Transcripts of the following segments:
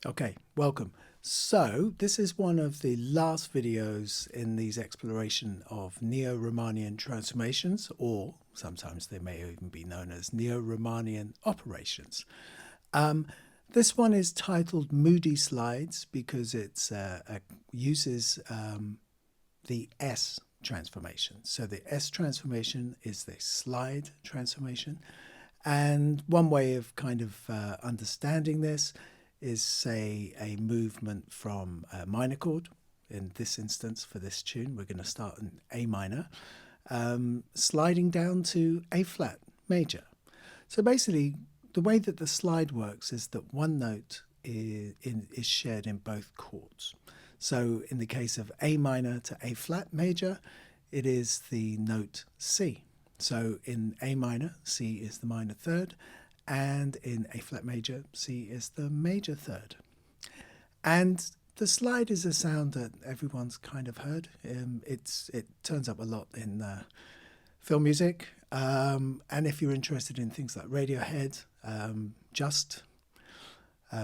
Okay, welcome. So this is one of the last videos in these exploration of Neo-Riemannian transformations, or sometimes they may even be known as Neo-Riemannian operations. This one is titled Moody Slides because it uses the S transformation. So the S transformation is the slide transformation. And one way of kind of understanding this is, say, a movement from a minor chord. In this instance, for this tune, we're going to start in A minor, sliding down to A flat major. So basically, the way that the slide works is that one note is shared in both chords. So in the case of A minor to A flat major, it is the note C. So in A minor, C is the minor third, and in A flat major, C is the major third. And the slide is a sound that everyone's kind of heard. It turns up a lot in film music. And if you're interested in things like Radiohead, Just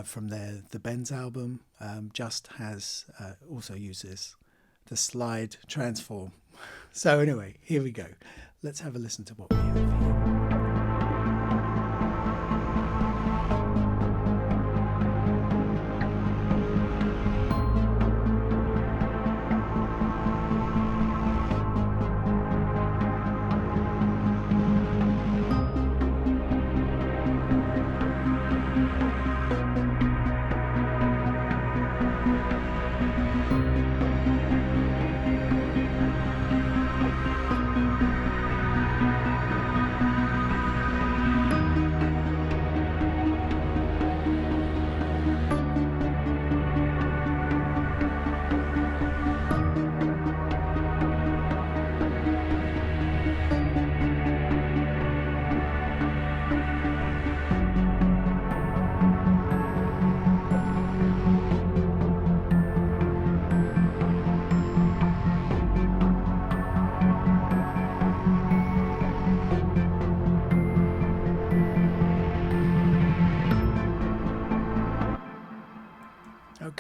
from the Benz album, Just has also uses the slide transform. So anyway, here we go. Let's have a listen to what we have here.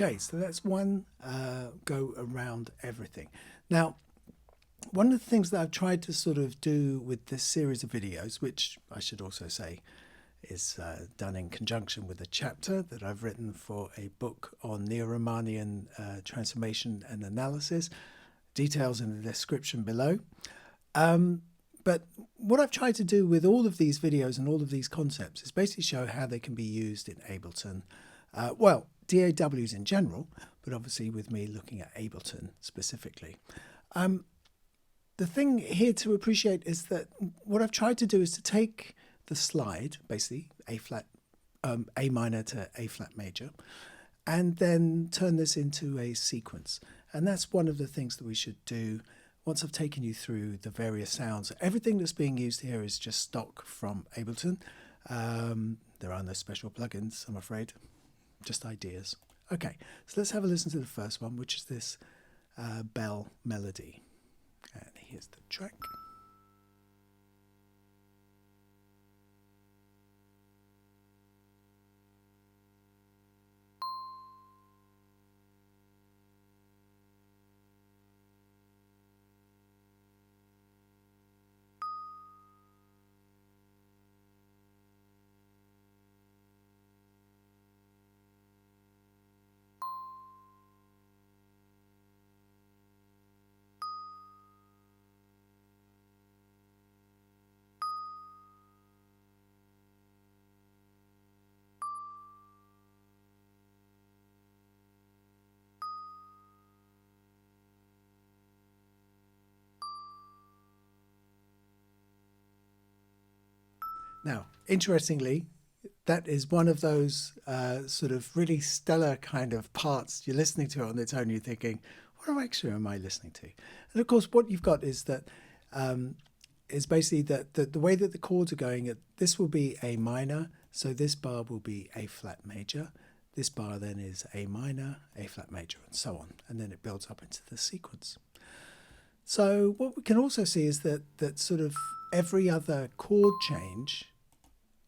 Okay, so that's one go around everything. Now, one of the things that I've tried to sort of do with this series of videos, which I should also say is done in conjunction with a chapter that I've written for a book on Neo-Riemannian transformation and analysis, details in the description below. But what I've tried to do with all of these videos and all of these concepts is basically show how they can be used in Ableton. Well, DAWs in general, but obviously with me looking at Ableton specifically. The thing here to appreciate is that what I've tried to do is to take the slide, basically A minor to A flat major, and then turn this into a sequence. And that's one of the things that we should do once I've taken you through the various sounds. Everything that's being used here is just stock from Ableton. There are no special plugins, I'm afraid. Just ideas. Okay, so let's have a listen to the first one, which is this bell melody. And here's the track. Now, interestingly, that is one of those sort of really stellar kind of parts. You're listening to it on its own, you're thinking, what actually am I listening to? And of course, what you've got is that is basically that the way that the chords are going, this will be A minor, so this bar will be A flat major. This bar then is A minor, A flat major, and so on. And then it builds up into the sequence. So what we can also see is that sort of every other chord change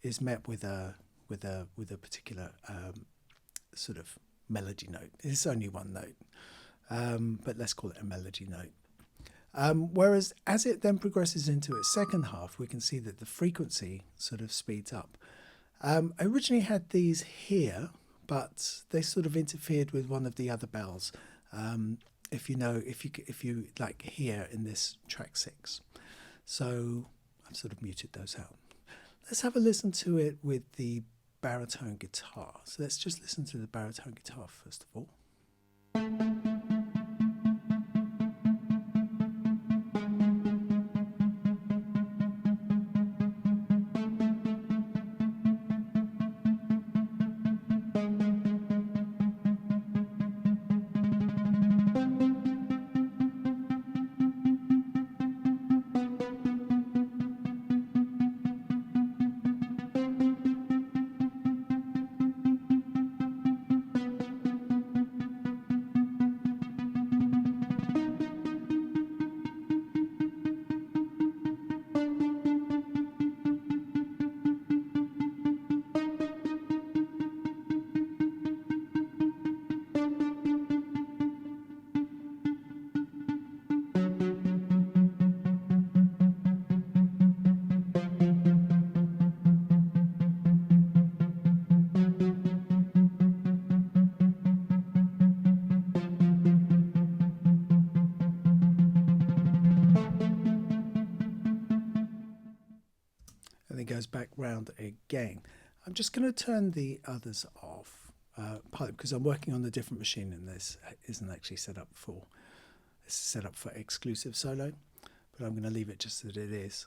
is met with a particular sort of melody note. It's only one note, but let's call it a melody note. Whereas as it then progresses into its second half, we can see that the frequency sort of speeds up. I originally had these here, but they sort of interfered with one of the other bells. If you like here in this track 6. So I've sort of muted those out. Let's have a listen to it with the baritone guitar. So let's just listen to the baritone guitar first of all. And it goes back round again. I'm just going to turn the others off, partly because I'm working on a different machine and this isn't actually set up for, this is set up for exclusive solo, but I'm going to leave it just as it is.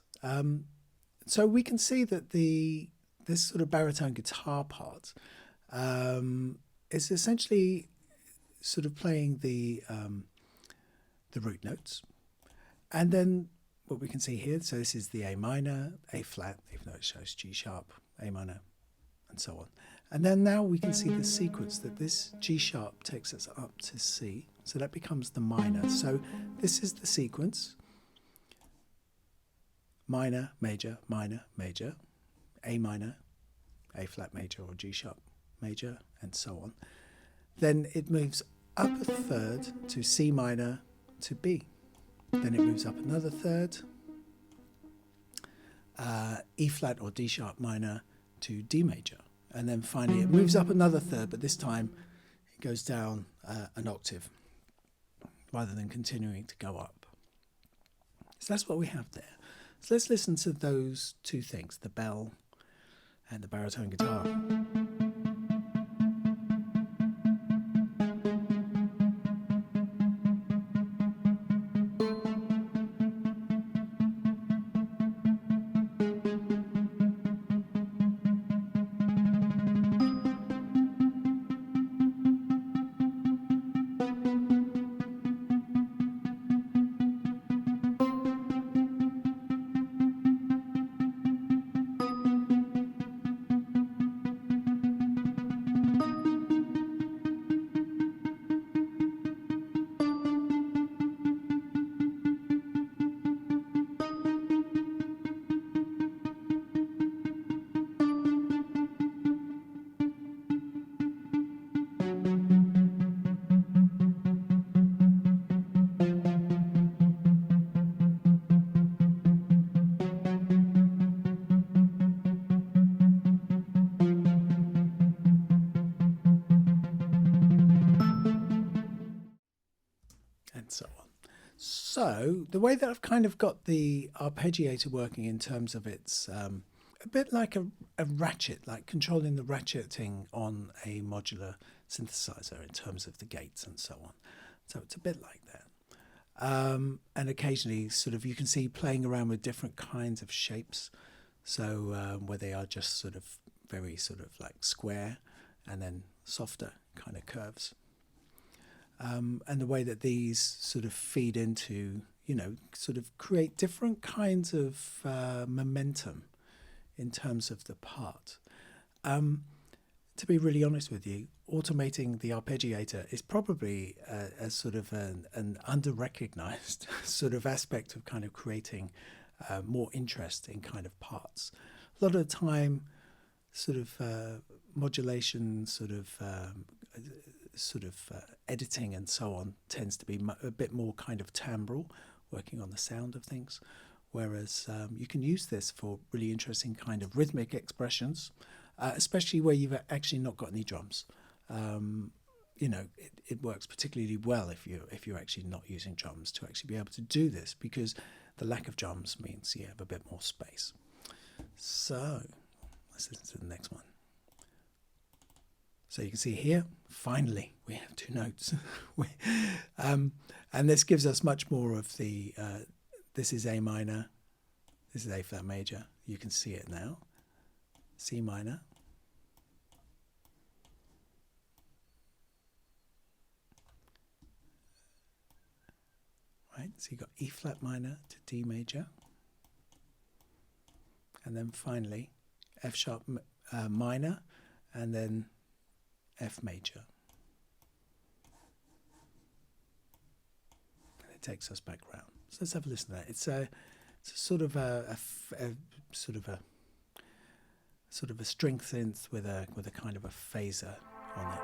So we can see that this sort of baritone guitar part is essentially sort of playing the root notes, and then what we can see here, so this is the A minor, A flat, even though it shows G sharp, A minor, and so on. And then now we can see the sequence that this G sharp takes us up to C, so that becomes the minor. So this is the sequence: minor, major, A minor, A flat major or G sharp major, and so on. Then it moves up a third to C minor to B. Then it moves up another third, E flat or D sharp minor to D major. And then finally it moves up another third, but this time it goes down an octave rather than continuing to go up. So that's what we have there. So let's listen to those two things, the bell and the baritone guitar. And so on. So the way that I've kind of got the arpeggiator working in terms of its a bit like a ratchet, like controlling the ratcheting on a modular synthesizer in terms of the gates and so on. So it's a bit like that. And occasionally sort of you can see playing around with different kinds of shapes. So where they are just sort of very sort of like square and then softer kind of curves. And the way that these sort of feed into, you know, sort of create different kinds of momentum in terms of the part. To be really honest with you, automating the arpeggiator is probably a sort of an under-recognized sort of aspect of kind of creating more interest in kind of parts. A lot of the time, sort of modulation editing and so on tends to be a bit more kind of timbral, working on the sound of things, whereas you can use this for really interesting kind of rhythmic expressions, especially where you've actually not got any drums. It works particularly well if you're actually not using drums to actually be able to do this, because the lack of drums means you have a bit more space. So let's listen to the next one. So you can see here, finally, we have two notes. And this gives us much more of the, this is A minor, this is A flat major. You can see it now. C minor. Right, so you've got E flat minor to D major. And then finally, F sharp minor, and then F major. And it takes us back round. So let's have a listen to that. It's a sort of a string synth with a kind of a phaser on it.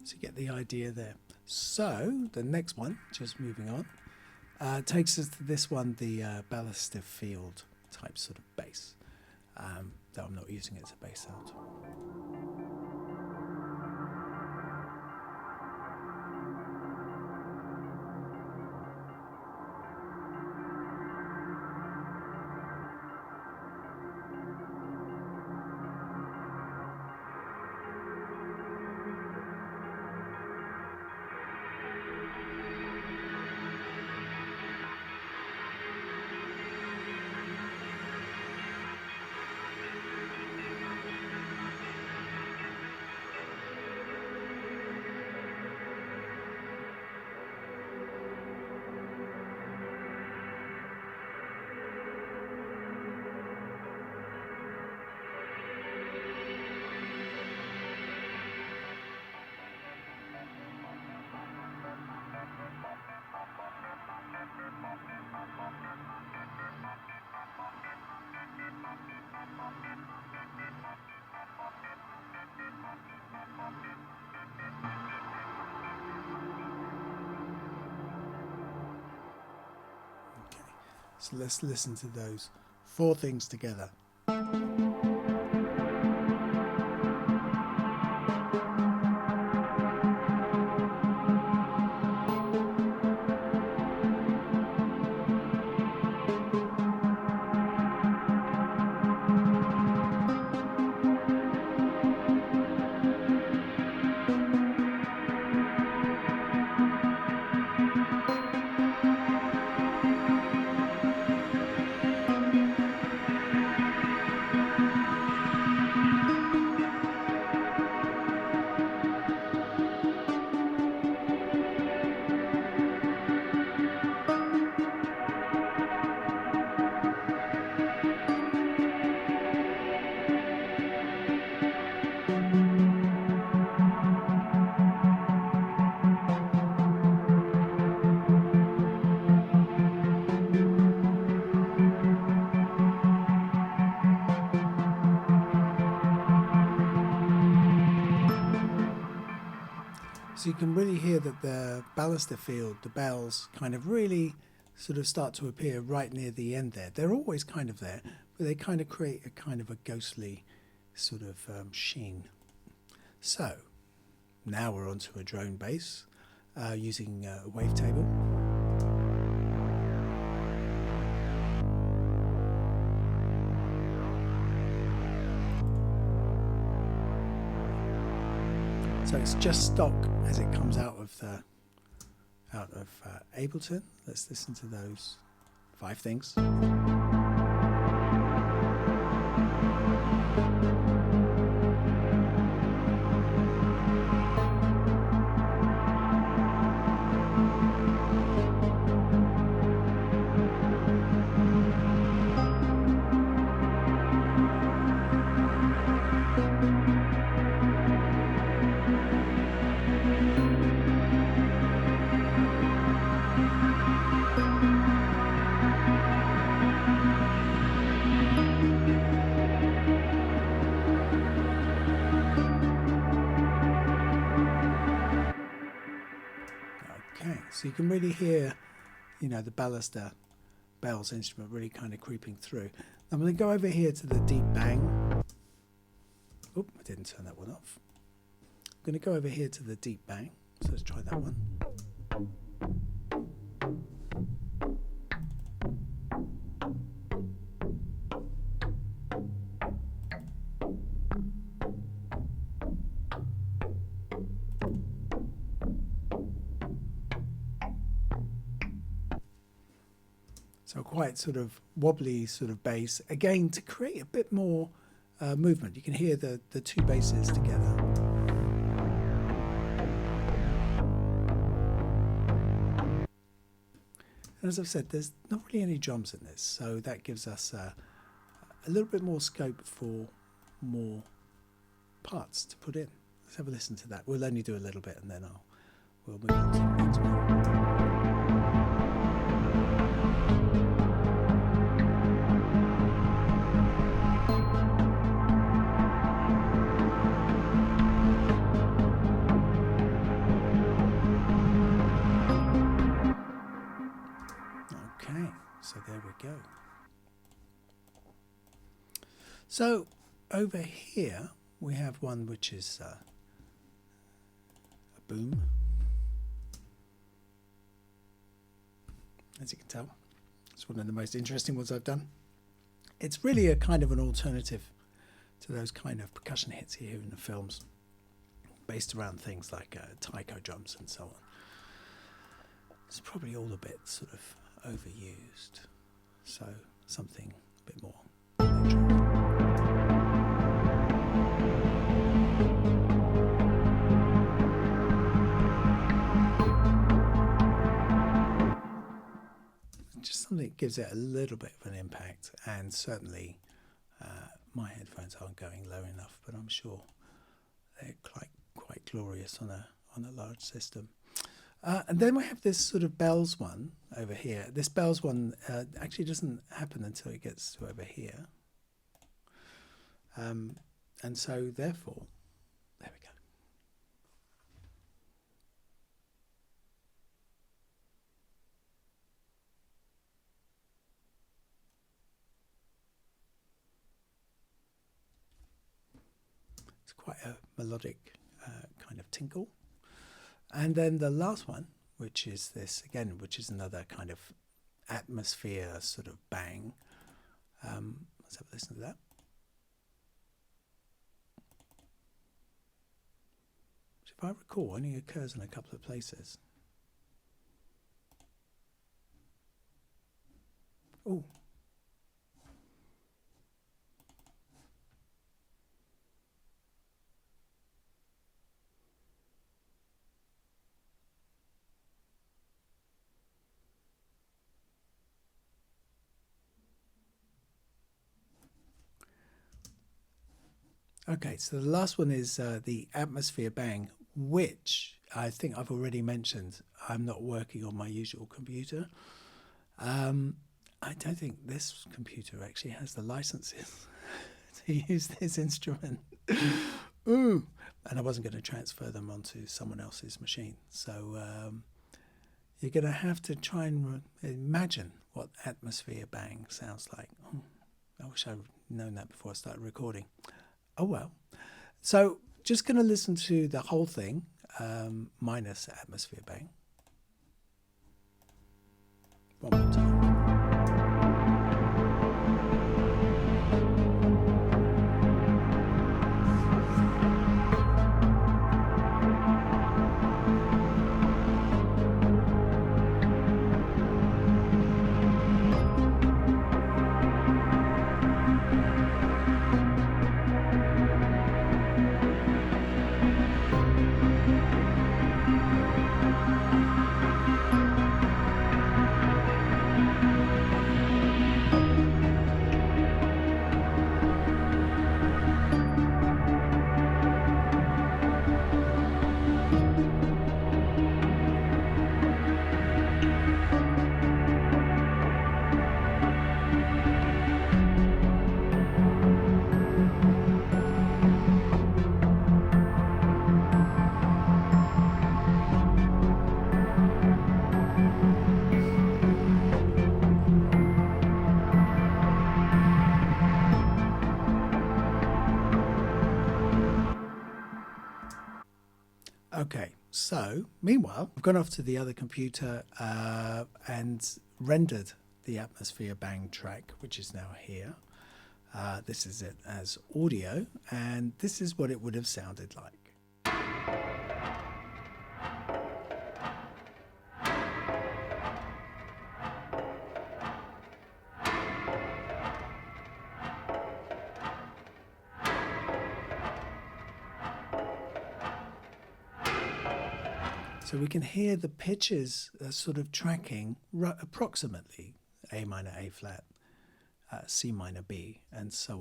So you get the idea there. So the next one, just moving on, takes us to this one, the ballastive field type sort of bass, though I'm not using it as a bass sound. So let's listen to those four things together. So you can really hear that the baluster field, the bells, kind of really sort of start to appear right near the end there. They're always kind of there, but they kind of create a kind of a ghostly sort of sheen. So now we're onto a drone bass using a wavetable. So it's just stock as it comes out of Ableton. Let's listen to those 5 things. So you can really hear, you know, the baluster bells instrument really kind of creeping through. I'm going to go over here to the deep bang. Oh, I didn't turn that one off. I'm going to go over here to the deep bang. So let's try that one. So quite sort of wobbly sort of bass, again to create a bit more movement. You can hear the 2 basses together. And as I've said, there's not really any drums in this, so that gives us a little bit more scope for more parts to put in. Let's have a listen to that. We'll only do a little bit and then we'll move on to the next one. So there we go. So over here we have one which is a boom. As you can tell, it's one of the most interesting ones I've done. It's really a kind of an alternative to those kind of percussion hits you hear in the films, based around things like taiko drums and so on. It's probably all a bit sort of overused, so something a bit more electronic. Just something that gives it a little bit of an impact, and certainly my headphones aren't going low enough, but I'm sure they're quite glorious on a large system. And then we have this sort of bells one over here. This bells one actually doesn't happen until it gets to over here. And so therefore, there we go. It's quite a melodic kind of tinkle. And then the last one, which is this again, which is another kind of atmosphere sort of bang. Let's have a listen to that. Which, if I recall, only occurs in a couple of places. Oh. Okay, so the last one is the atmosphere bang, which I think I've already mentioned. I'm not working on my usual computer. I don't think this computer actually has the licenses to use this instrument. Ooh, and I wasn't going to transfer them onto someone else's machine. So you're going to have to try and imagine what atmosphere bang sounds like. Oh, I wish I'd known that before I started recording. Oh well. So just going to listen to the whole thing minus atmosphere bang. One more time. Okay, so meanwhile, I've gone off to the other computer and rendered the atmosphere bang track, which is now here. This is it as audio, and this is what it would have sounded like. So we can hear the pitches sort of tracking approximately A minor, A flat, C minor, B, and so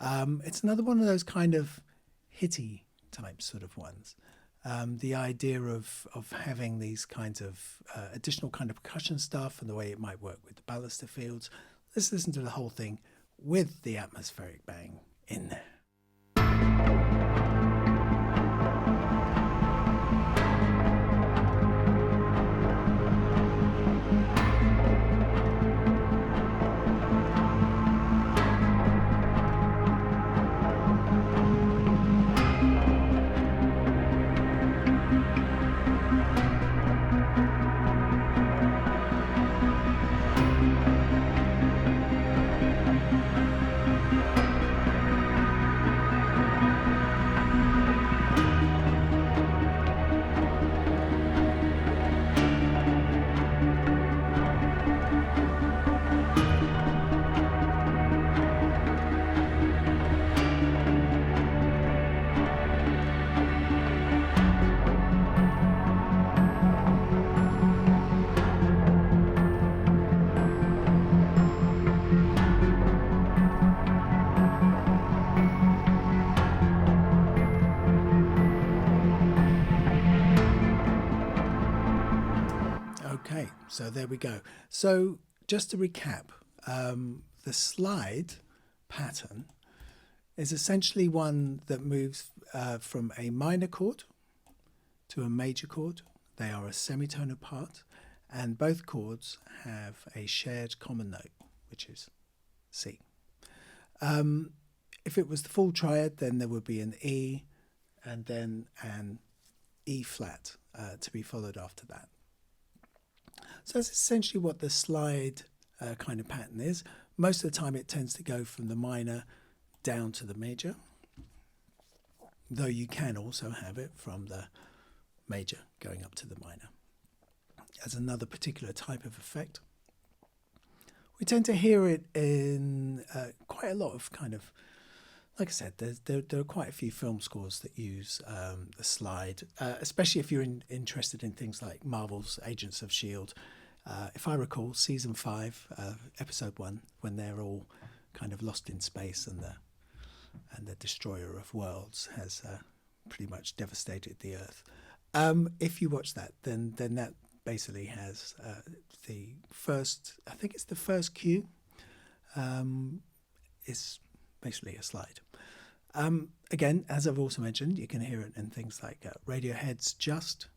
on. It's another one of those kind of hitty type sort of ones. The idea of having these kinds of additional kind of percussion stuff and the way it might work with the baluster fields. Let's listen to the whole thing with the atmospheric bang in there. Okay, so there we go. So just to recap, the slide pattern is essentially one that moves from a minor chord to a major chord. They are a semitone apart, and both chords have a shared common note, which is C. If it was the full triad, then there would be an E and then an E flat to be followed after that. So that's essentially what the slide kind of pattern is. Most of the time it tends to go from the minor down to the major, though you can also have it from the major going up to the minor as another particular type of effect. We tend to hear it in quite a lot of kind of, like I said, there are quite a few film scores that use the slide, especially if you're interested in things like Marvel's Agents of S.H.I.E.L.D. If I recall, season 5, episode 1, when they're all kind of lost in space and the destroyer of worlds has pretty much devastated the Earth. If you watch that, then that basically has the first, I think it's the first cue, is basically a slide. Again, as I've also mentioned, you can hear it in things like Radiohead's Just,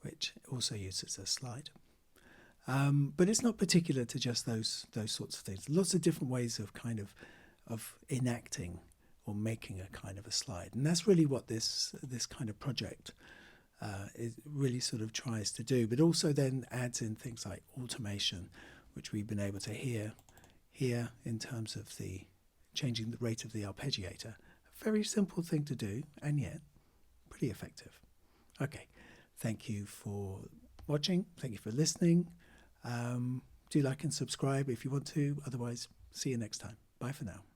which also uses a slide. But it's not particular to just those sorts of things. Lots of different ways of kind of enacting or making a kind of a slide, and that's really what this kind of project it really sort of tries to do. But also then adds in things like automation, which we've been able to hear here in terms of the changing the rate of the arpeggiator. A very simple thing to do, and yet pretty effective. Okay, thank you for watching. Thank you for listening. Do like and subscribe if you want to. Otherwise, see you next time. Bye for now.